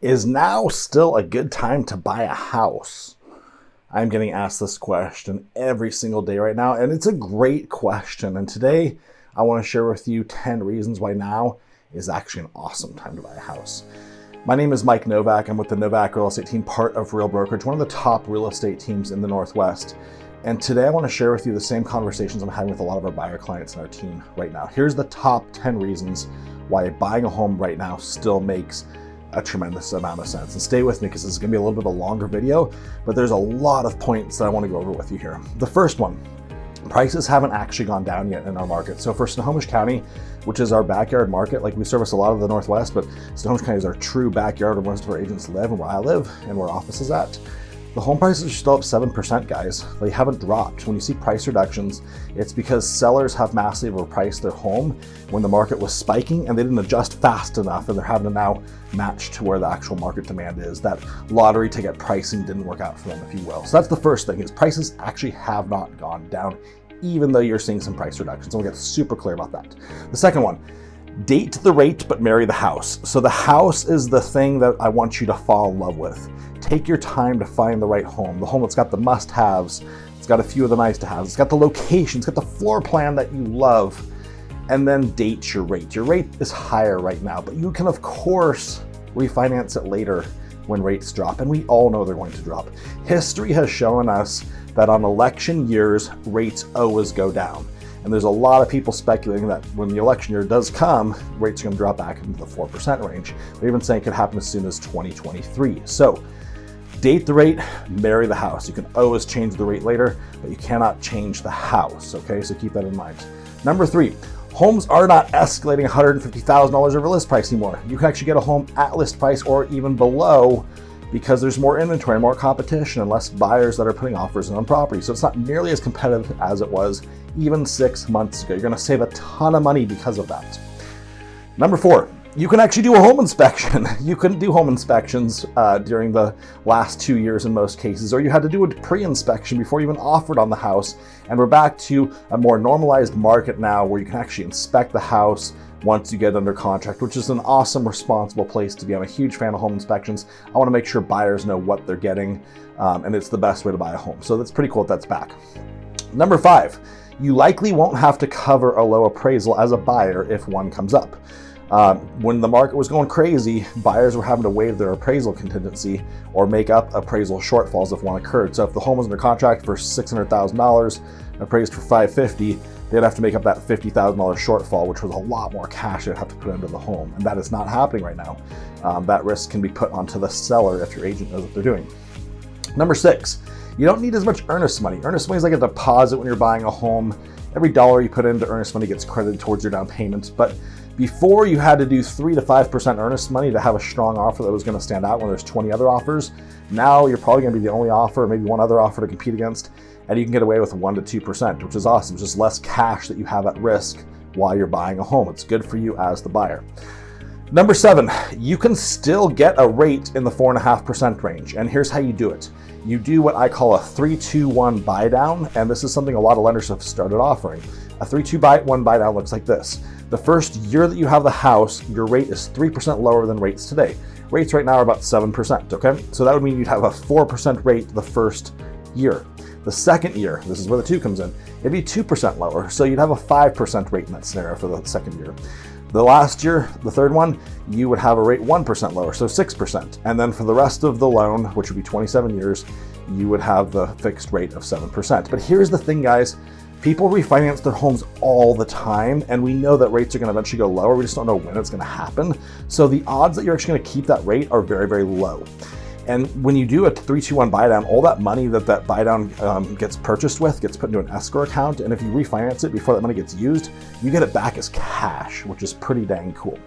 Is now still a good time to buy a house? I'm getting asked this question every single day right now, and it's a great question. And today I want to share with you 10 reasons why now is actually an awesome time to buy a house. My name is Mike Novak. I'm with the Novak Real Estate Team, part of Real Brokerage, one of the top real estate teams in the Northwest. And today I want to share with you the same conversations I'm having with a lot of our buyer clients in our team right now. Here's the top 10 reasons why buying a home right now still makes a tremendous amount of sense. And stay with me because this is going to be a little bit of a longer video, but there's a lot of points that I want to go over with you here. The first one, prices haven't actually gone down yet in our market. So for Snohomish County, which is our backyard market, like we service a lot of the Northwest, but Snohomish County is our true backyard where most of our agents live and where I live and where our office is at. The home prices are still up 7%, guys. They haven't dropped. When you see price reductions, it's because sellers have massively overpriced their home when the market was spiking and they didn't adjust fast enough, and they're having to now match to where the actual market demand is. That lottery ticket pricing didn't work out for them, if you will. So that's the first thing, is prices actually have not gone down, even though you're seeing some price reductions. And we'll get super clear about that. The second one, date the rate, but marry the house. So the house is the thing that I want you to fall in love with. Take your time to find the right home. The home that's got the must-haves, it's got a few of the nice-to-haves, it's got the location, it's got the floor plan that you love, and then date your rate. Your rate is higher right now, but you can, of course, refinance it later when rates drop, and we all know they're going to drop. History has shown us that on election years, rates always go down. And there's a lot of people speculating that when the election year does come, rates are going to drop back into the 4% range. They're even saying it could happen as soon as 2023. So date the rate, marry the house. You can always change the rate later, but you cannot change the house, okay? So keep that in mind. Number 3, homes are not escalating $150,000 over list price anymore. You can actually get a home at list price or even below, because there's more inventory, more competition, and less buyers that are putting offers in on property. So it's not nearly as competitive as it was even 6 months ago. You're gonna save a ton of money because of that. Number 4, you can actually do a home inspection. You couldn't do home inspections during the last 2 years in most cases, or you had to do a pre-inspection before you even offered on the house. And we're back to a more normalized market now where you can actually inspect the house once you get under contract, which is an awesome, responsible place to be. I'm a huge fan of home inspections. I want to make sure buyers know what they're getting, and it's the best way to buy a home. So that's pretty cool if that's back. Number 5, you likely won't have to cover a low appraisal as a buyer if one comes up. When the market was going crazy, buyers were having to waive their appraisal contingency or make up appraisal shortfalls if one occurred. So if the home was under contract for $600,000, appraised for $550,000, they'd have to make up that $50,000 shortfall, which was a lot more cash they'd have to put into the home. And that is not happening right now. That risk can be put onto the seller if your agent knows what they're doing. Number 6, you don't need as much earnest money. Earnest money is like a deposit when you're buying a home. Every dollar you put into earnest money gets credited towards your down payment. But before, you had to do 3 to 5% earnest money to have a strong offer that was going to stand out when there's 20 other offers. Now you're probably going to be the only offer, or maybe one other offer to compete against, and you can get away with 1 to 2%, which is awesome. It's just less cash that you have at risk while you're buying a home. It's good for you as the buyer. Number 7, you can still get a rate in the 4.5% range, and here's how you do it. You do what I call a 3-2-1 buy down, and this is something a lot of lenders have started offering. A 3-2-1 buy down looks like this. The first year that you have the house, your rate is 3% lower than rates today. Rates right now are about 7%, okay? So that would mean you'd have a 4% rate the first year. The second year, this is where the 2 comes in, it'd be 2% lower. So you'd have a 5% rate in that scenario for the second year. The last year, the third one, you would have a rate 1% lower, so 6%. And then for the rest of the loan, which would be 27 years, you would have the fixed rate of 7%. But here's the thing, guys. People refinance their homes all the time, and we know that rates are going to eventually go lower. We just don't know when it's going to happen. So the odds that you're actually going to keep that rate are very, very low. And when you do a 3-2-1 buy down, all that money that buy down gets purchased with gets put into an escrow account. And if you refinance it before that money gets used, you get it back as cash, which is pretty dang cool.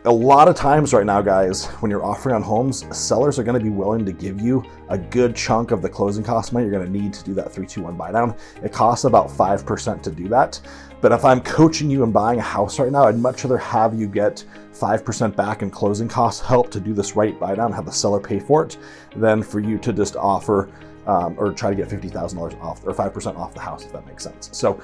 A lot of times right now, guys, when you're offering on homes, sellers are going to be willing to give you a good chunk of the closing cost money you're going to need to do that 3-2-1 buy down. It costs about 5% to do that. But if I'm coaching you and buying a house right now, I'd much rather have you get 5% back in closing costs help to do this rate buy down, have the seller pay for it, than for you to just offer or try to get $50,000 off or 5% off the house, if that makes sense. So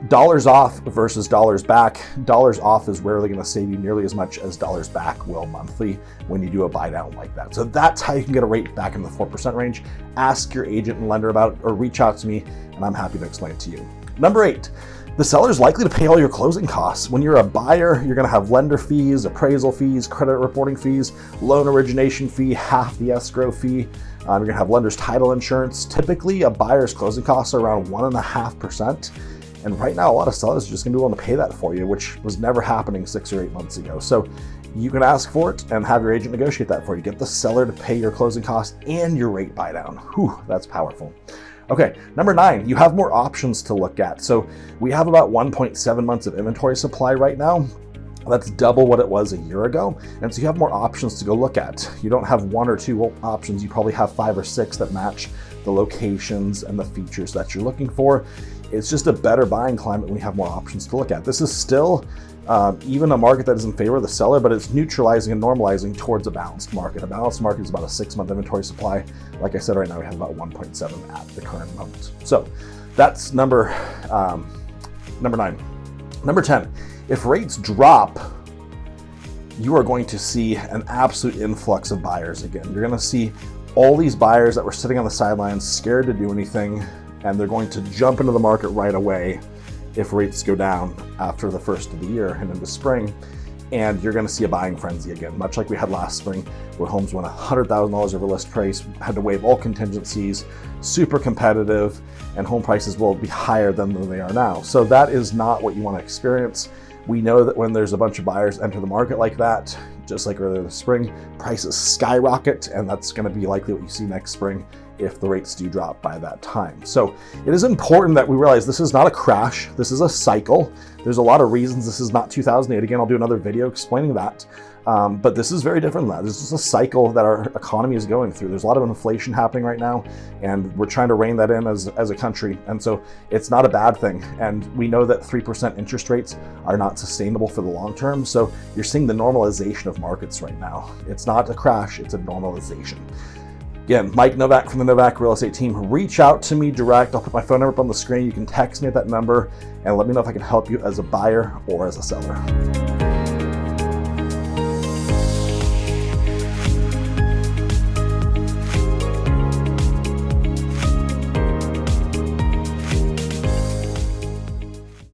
dollars off versus dollars back. Dollars off is rarely going to save you nearly as much as dollars back will monthly when you do a buy down like that. So that's how you can get a rate back in the 4% range. Ask your agent and lender about it, or reach out to me and I'm happy to explain it to you. Number 8, the seller is likely to pay all your closing costs. When you're a buyer, you're going to have lender fees, appraisal fees, credit reporting fees, loan origination fee, half the escrow fee. You're going to have lender's title insurance. Typically, a buyer's closing costs are around 1.5%. And right now, a lot of sellers are just going to be willing to pay that for you, which was never happening 6 or 8 months ago. So you can ask for it and have your agent negotiate that for you. Get the seller to pay your closing costs and your rate buy down. Whew, that's powerful. Okay, number 9, you have more options to look at. So we have about 1.7 months of inventory supply right now. That's double what it was a year ago. And so you have more options to go look at. You don't have 1 or 2 options. You probably have 5 or 6 that match the locations and the features that you're looking for. It's just a better buying climate when you have more options to look at. This is still even a market that is in favor of the seller, but it's neutralizing and normalizing towards a balanced market. A balanced market is about a 6-month inventory supply. Like I said, right now we have about 1.7 at the current moment. So that's number 9. Number 10, if rates drop, you are going to see an absolute influx of buyers again. You're going to see all these buyers that were sitting on the sidelines, scared to do anything, and they're going to jump into the market right away if rates go down after the first of the year and into spring. And you're going to see a buying frenzy again, much like we had last spring, where homes went $100,000 over list price, had to waive all contingencies, super competitive, and home prices will be higher than they are now. So that is not what you want to experience. We know that when there's a bunch of buyers enter the market like that, just like earlier this spring, prices skyrocket, and that's going to be likely what you see next spring if the rates do drop by that time. So it is important that we realize this is not a crash, this is a cycle. There's a lot of reasons this is not 2008. Again, I'll do another video explaining that. But this is very different than that. This is a cycle that our economy is going through. There's a lot of inflation happening right now, and we're trying to rein that in as a country. And so it's not a bad thing. And we know that 3% interest rates are not sustainable for the long term. So you're seeing the normalization of markets right now. It's not a crash, it's a normalization. Again, Mike Novak from the Novak Real Estate Team. Reach out to me direct. I'll put my phone number up on the screen. You can text me at that number and let me know if I can help you as a buyer or as a seller.